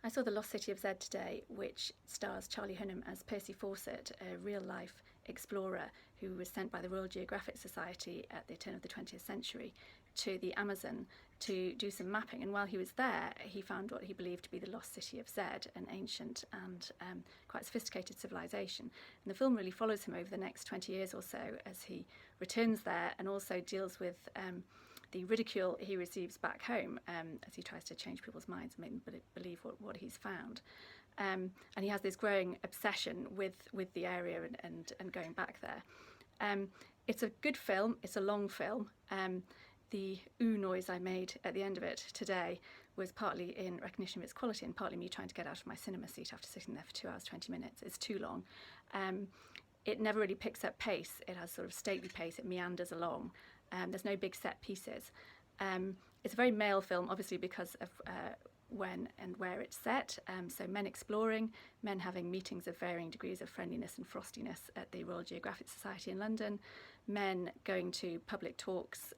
I saw The Lost City of Z today, which stars Charlie Hunnam as Percy Fawcett, a real-life explorer who was sent by the Royal Geographic Society at the turn of the 20th century to the Amazon to do some mapping. And while he was there, he found what he believed to be the Lost City of Z, an ancient and quite sophisticated civilization. And the film really follows him over the next 20 years or so as he returns there and also deals with the ridicule he receives back home as he tries to change people's minds and make them believe what he's found. And he has this growing obsession with the area and going back there. It's a good film, it's a long film. The ooh noise I made at the end of it today was partly in recognition of its quality and partly me trying to get out of my cinema seat after sitting there for 2 hours 20 minutes. It's too long. It never really picks up pace. It has sort of stately pace, it meanders along. There's no big set pieces. It's a very male film, obviously, because of when and where it's set. So men exploring, men having meetings of varying degrees of friendliness and frostiness at the Royal Geographic Society in London, men going to public talks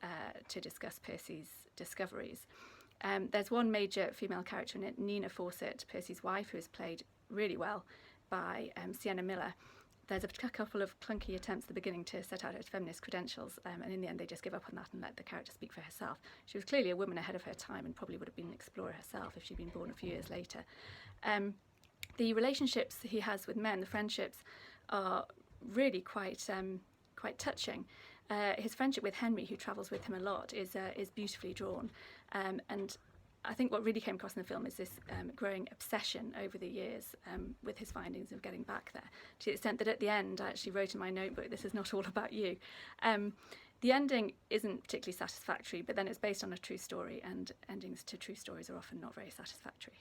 to discuss Percy's discoveries. There's one major female character in it, Nina Fawcett, Percy's wife, who is played really well by Sienna Miller. There's a couple of clunky attempts at the beginning to set out her feminist credentials, and in the end they just give up on that and let the character speak for herself. She was clearly a woman ahead of her time and probably would have been an explorer herself if she'd been born a few years later. The relationships he has with men, the friendships, are really quite touching. His friendship with Henry, who travels with him a lot, is beautifully drawn, and I think what really came across in the film is this growing obsession over the years with his findings of getting back there, to the extent that at the end I actually wrote in my notebook, "This is not all about you." The ending isn't particularly satisfactory, but then it's based on a true story, and endings to true stories are often not very satisfactory.